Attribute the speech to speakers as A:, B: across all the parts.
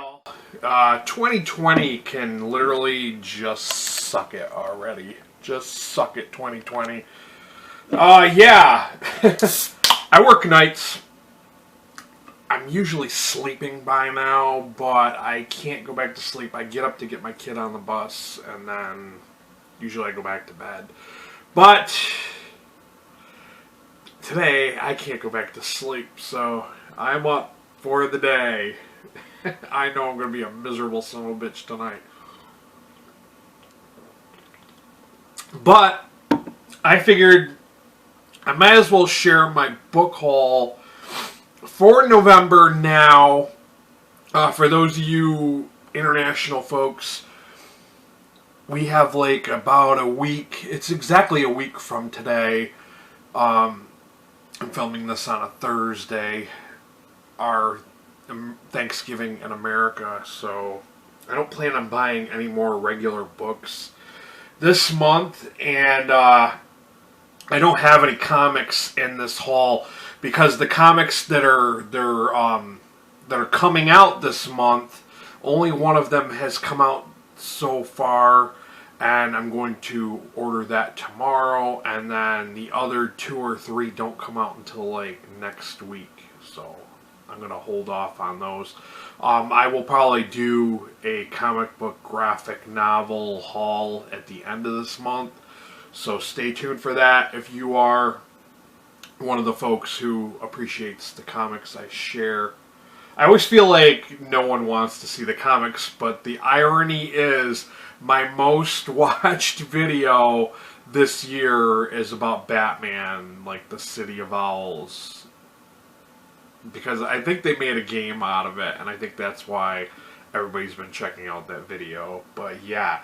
A: y'all. 2020 can literally just suck it already. Just suck it, 2020. Yeah. I work nights. I'm usually sleeping by now, but I can't go back to sleep. I get up to get my kid on the bus, and then usually I go back to bed. But today, I can't go back to sleep, so I'm up for the day. I know I'm going to be a miserable son of a bitch tonight. But I figured I might as well share my book haul for November now. For those of you international folks, we have like about a week. It's exactly a week from today. I'm filming this on a Thursday. Our Thanksgiving in America, so I don't plan on buying any more regular books this month, and I don't have any comics in this haul because the comics that are coming out this month, only one of them has come out so far, and I'm going to order that tomorrow, and then the other 2 or 3 don't come out until like next week, so I'm going to hold off on those. I will probably do a comic book graphic novel haul at the end of this month. So stay tuned for that if you are one of the folks who appreciates the comics I share. I always feel like no one wants to see the comics, but the irony is my most watched video this year is about Batman, like the City of Owls. Because I think they made a game out of it, and I think that's why everybody's been checking out that video. But yeah.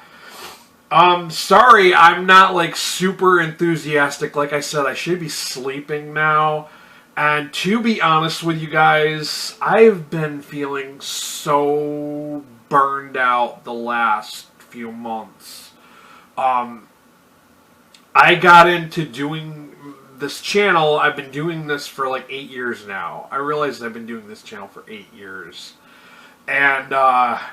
A: Sorry, I'm not like super enthusiastic. Like I said, I should be sleeping now. And to be honest with you guys, I've been feeling so burned out the last few months. I got into doing this channel. I've been doing this for like 8 years now. I realized I've been doing this channel for 8 years. And I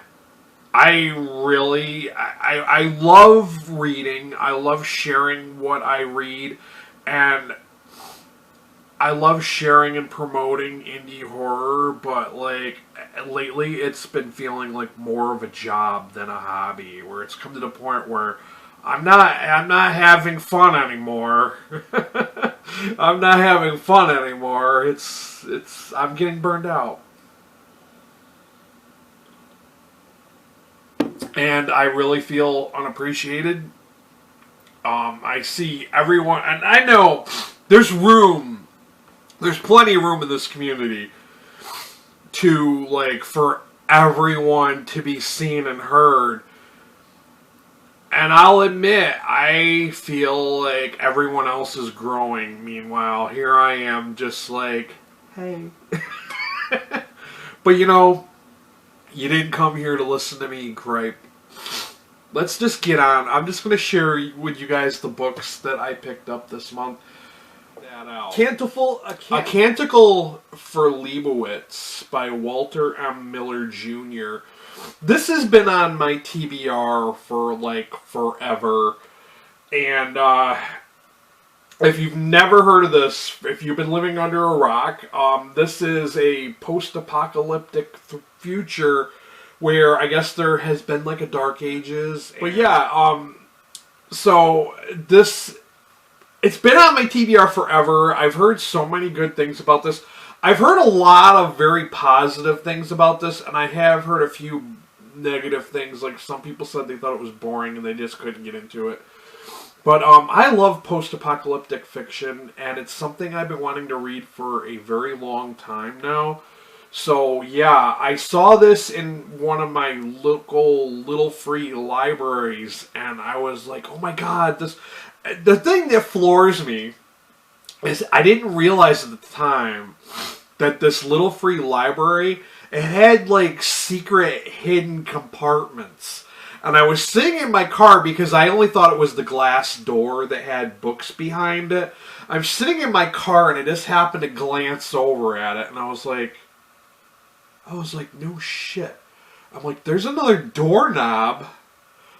A: love reading. I love sharing what I read. And I love sharing and promoting indie horror. But like lately it's been feeling like more of a job than a hobby. Where it's come to the point where I'm not having fun anymore. I'm not having fun anymore. I'm getting burned out. And I really feel unappreciated. I see everyone, and I know there's room. There's plenty of room in this community to, like, for everyone to be seen and heard. And I'll admit, I feel like everyone else is growing. Meanwhile, here I am just like, hey. But you know, you didn't come here to listen to me gripe. Let's just get on. I'm just going to share with you guys the books that I picked up this month. A Canticle for Leibowitz by Walter M. Miller Jr. This has been on my TBR for like forever, and if you've never heard of this, if you've been living under a rock, this is a post-apocalyptic future where I guess there has been like a Dark Ages. But yeah, so this, it's been on my TBR forever. I've heard so many good things about this. I've heard a lot of very positive things about this, and I have heard a few negative things. Like some people said they thought it was boring and they just couldn't get into it. But I love post-apocalyptic fiction, and it's something I've been wanting to read for a very long time now. So yeah, I saw this in one of my local little free libraries, and I was like, oh my god, this... The thing that floors me is I didn't realize at the time that this little free library, it had like secret hidden compartments. And I was sitting in my car because I only thought it was the glass door that had books behind it. I'm sitting in my car and I just happened to glance over at it, and I was like, no shit. I'm like, there's another doorknob,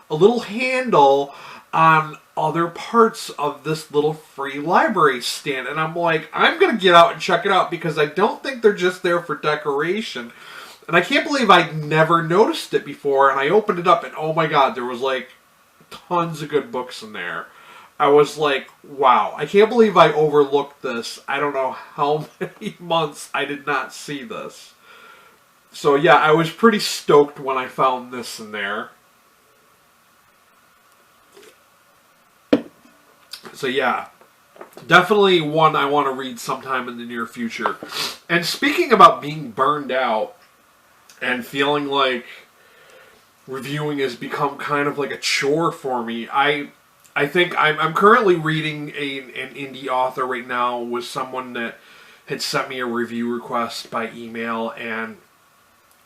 A: a little handle on other parts of this little free library stand. And I'm like, I'm going to get out and check it out because I don't think they're just there for decoration. And I can't believe I'd never noticed it before. And I opened it up and oh my God, there was like tons of good books in there. I was like, wow, I can't believe I overlooked this. I don't know how many months I did not see this. So yeah, I was pretty stoked when I found this in there. So yeah, definitely one I want to read sometime in the near future. And speaking about being burned out and feeling like reviewing has become kind of like a chore for me, I think I'm currently reading an indie author right now with someone that had sent me a review request by email, and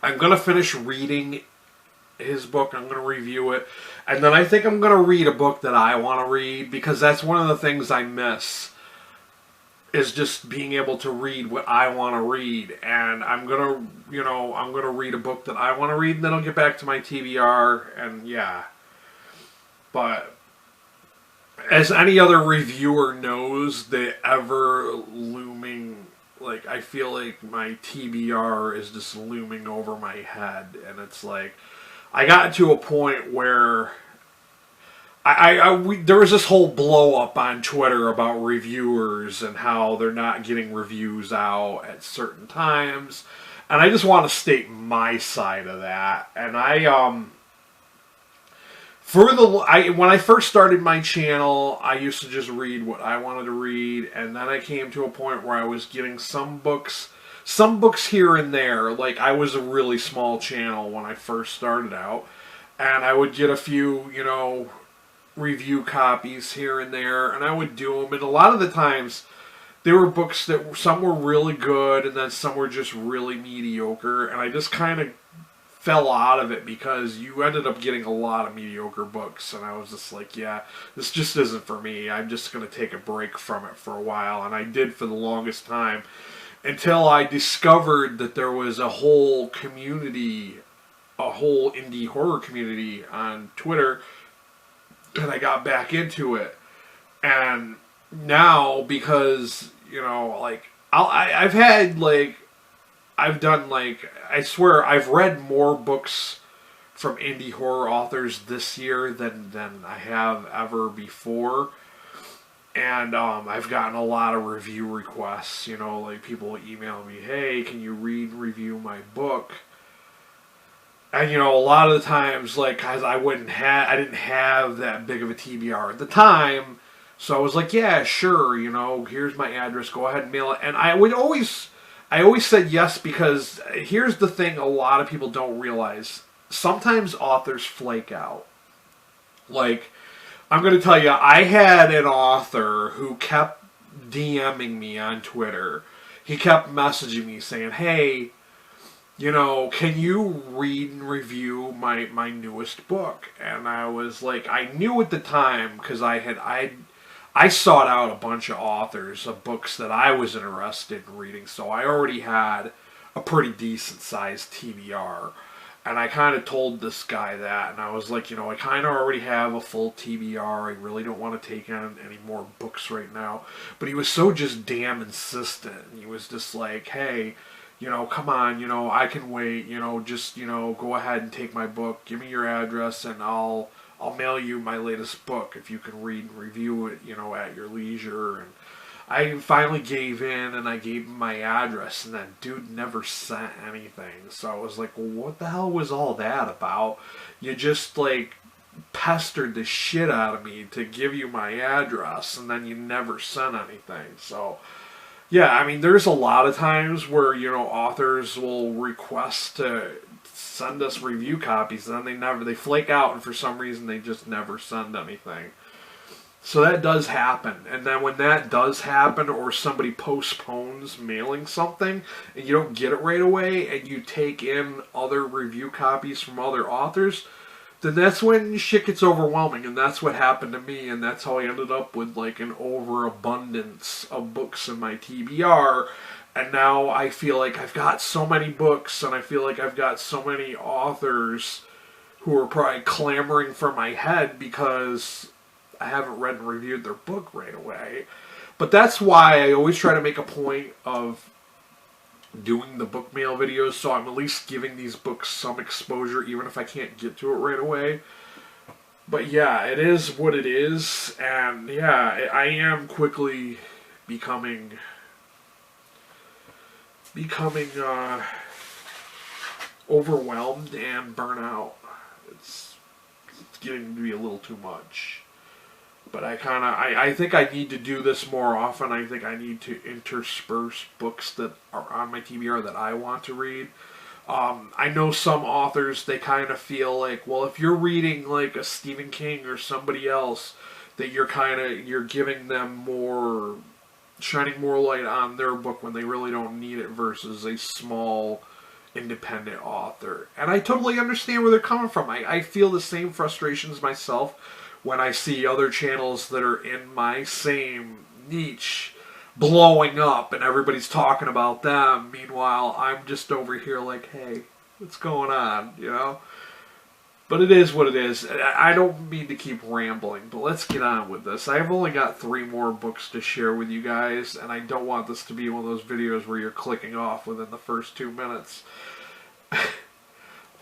A: I'm going to finish reading his book. I'm going to review it. And then I think I'm going to read a book that I want to read, because that's one of the things I miss, is just being able to read what I want to read. And I'm going to read a book that I want to read, and then I'll get back to my TBR, and yeah. But as any other reviewer knows, the ever looming, like, I feel like my TBR is just looming over my head, and it's like, I got to a point where there was this whole blow up on Twitter about reviewers and how they're not getting reviews out at certain times, and I just want to state my side of that. And when I first started my channel, I used to just read what I wanted to read, and then I came to a point where I was getting some books here and there. Like, I was a really small channel when I first started out, and I would get a few, review copies here and there, and I would do them, and a lot of the times, there were books that some were really good, and then some were just really mediocre, and I just kind of fell out of it because you ended up getting a lot of mediocre books, and I was just like, yeah, this just isn't for me. I'm just going to take a break from it for a while, and I did for the longest time, until I discovered that there was a whole community, a whole indie horror community on Twitter, and I got back into it. And now, because, I swear, I've read more books from indie horror authors this year than I have ever before. And I've gotten a lot of review requests, like people email me, hey, can you read and review my book? And, a lot of the times, cause I didn't have that big of a TBR at the time, so I was like, yeah, sure, here's my address, go ahead and mail it. And I always said yes, because here's the thing a lot of people don't realize. Sometimes authors flake out. Like, I'm going to tell you, I had an author who kept DMing me on Twitter. He kept messaging me saying, hey, can you read and review my newest book? And I was like, I knew at the time, because I sought out a bunch of authors of books that I was interested in reading, so I already had a pretty decent sized TBR. And I kind of told this guy that, and I was like, I kind of already have a full TBR. I really don't want to take on any more books right now. But he was so just damn insistent. He was just like, hey, come on, I can wait, just, go ahead and take my book. Give me your address, and I'll mail you my latest book if you can read and review it, at your leisure. And I finally gave in, and I gave him my address, and that dude never sent anything. So I was like, well, what the hell was all that about? You just, pestered the shit out of me to give you my address, and then you never sent anything. So, yeah, I mean, there's a lot of times where, authors will request to send us review copies, and then they flake out, and for some reason they just never send anything. So that does happen. And then when that does happen, or somebody postpones mailing something, and you don't get it right away, and you take in other review copies from other authors, then that's when shit gets overwhelming. And that's what happened to me, and that's how I ended up with an overabundance of books in my TBR. And now I feel like I've got so many books, and I feel like I've got so many authors who are probably clamoring for my head because I haven't read and reviewed their book right away. But that's why I always try to make a point of doing the book mail videos, so I'm at least giving these books some exposure, even if I can't get to it right away. But yeah, it is what it is, and yeah, I am quickly becoming overwhelmed and burnout. It's getting to be a little too much. But I think I need to do this more often. I think I need to intersperse books that are on my TBR that I want to read. I know some authors, they kind of feel like, well, if you're reading like a Stephen King or somebody else, that you're giving them more, shining more light on their book when they really don't need it versus a small independent author. And I totally understand where they're coming from. I feel the same frustrations myself when I see other channels that are in my same niche blowing up and everybody's talking about them. Meanwhile, I'm just over here like, hey, what's going on, you know? But it is what it is. I don't mean to keep rambling, but let's get on with this. I've only got 3 more books to share with you guys, and I don't want this to be one of those videos where you're clicking off within the first 2 minutes.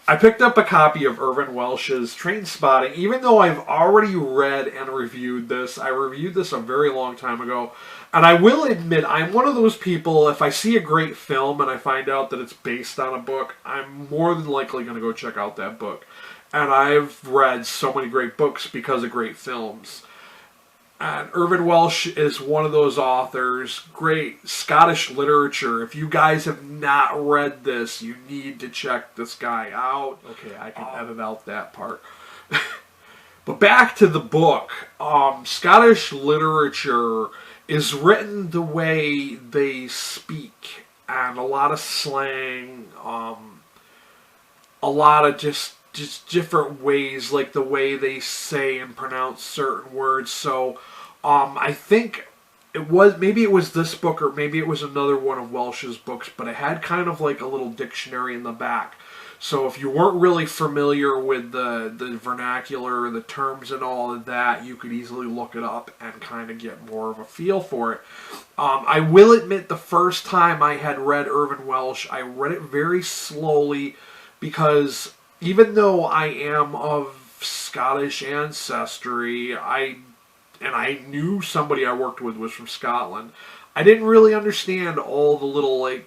A: I picked up a copy of Irvine Welsh's Trainspotting, even though I've already read and reviewed this. I reviewed this a very long time ago. And I will admit, I'm one of those people, if I see a great film and I find out that it's based on a book, I'm more than likely going to go check out that book. And I've read so many great books because of great films. And Irvine Welsh is one of those authors, great Scottish literature. If you guys have not read this, you need to check this guy out. Okay, I can edit out that part. But back to the book. Scottish literature is written the way they speak, and a lot of slang, a lot of just different ways, like the way they say and pronounce certain words. So I think maybe it was this book, or maybe it was another one of Welsh's books, but it had kind of like a little dictionary in the back. So if you weren't really familiar with the vernacular, the terms and all of that, you could easily look it up and kind of get more of a feel for it. I will admit, the first time I had read Irvine Welsh, I read it very slowly because even though I am of Scottish ancestry, I knew somebody I worked with was from Scotland, I didn't really understand all the little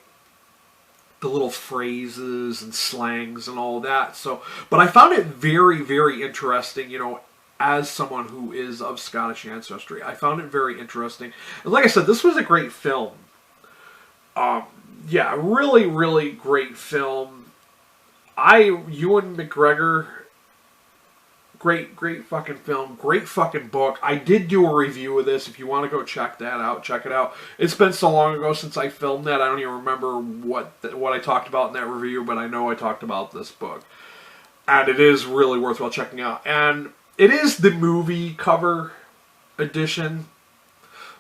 A: phrases and slangs and all that. So, but I found it very, very interesting, you know, as someone who is of Scottish ancestry. I found it very interesting. And like I said, this was a great film. Yeah, really, really great film. Ewan McGregor, great fucking film, great fucking book. I did do a review of this. If you want to go check that out, check it out. It's been so long ago since I filmed that, I don't even remember what I talked about in that review, but I know I talked about this book. And it is really worthwhile checking out. And it is the movie cover edition.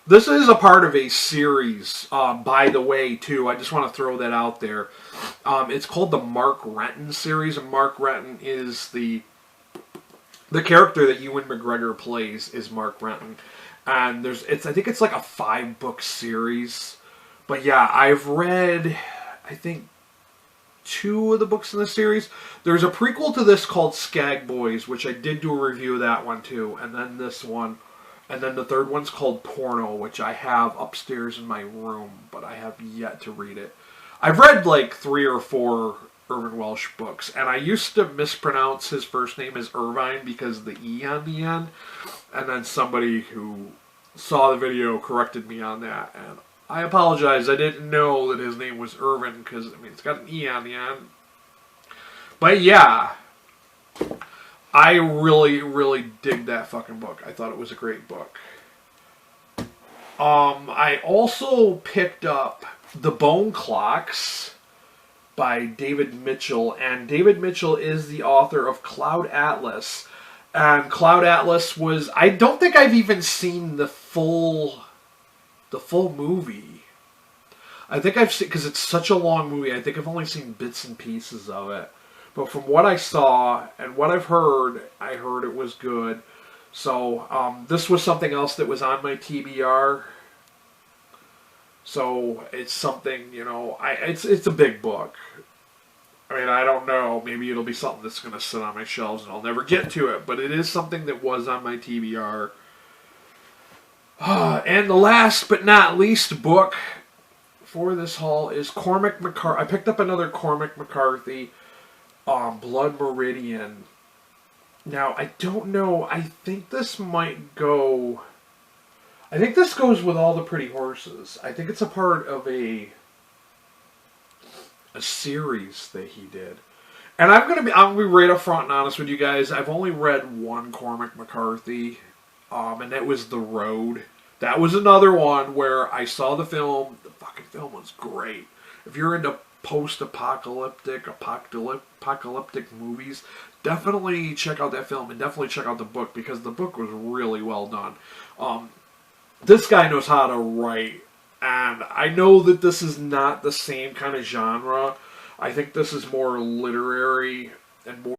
A: This is a part of a series, by the way, too. I just want to throw that out there. It's called the Mark Renton series, and Mark Renton is the character that Ewan McGregor plays is Mark Renton. And I think it's like a 5-book series. But yeah, I've read, I think, 2 of the books in the series. There's a prequel to this called Skag Boys, which I did do a review of that one too. And then this one. And then the third one's called Porno, which I have upstairs in my room, but I have yet to read it. I've read like 3 or 4 Irvine Welsh books, and I used to mispronounce his first name as Irvine because of the E on the end. And then somebody who saw the video corrected me on that, and I apologize. I didn't know that his name was Irvine because, I mean, it's got an E on the end. But yeah, I really, really dig that fucking book. I thought it was a great book. I also picked up The Bone Clocks by David Mitchell, and David Mitchell is the author of Cloud Atlas. And Cloud Atlas was, I don't think I've even seen the full movie. I think I've seen, because it's such a long movie, I think I've only seen bits and pieces of it. But from what I saw and what I've heard, I heard it was good. So this was something else that was on my TBR. So it's something, it's a big book. I mean, I don't know. Maybe it'll be something that's going to sit on my shelves and I'll never get to it. But it is something that was on my TBR. And the last but not least book for this haul is Cormac McCarthy. I picked up another Cormac McCarthy, Blood Meridian. Now, I don't know. I think this might go... I think this goes with All the Pretty Horses. I think it's a part of a series that he did. And I'm gonna be right up front and honest with you guys. I've only read one Cormac McCarthy, and that was The Road. That was another one where I saw the film. The fucking film was great. If you're into post-apocalyptic movies, definitely check out that film and definitely check out the book because the book was really well done. This guy knows how to write, and I know that this is not the same kind of genre. I think this is more literary and more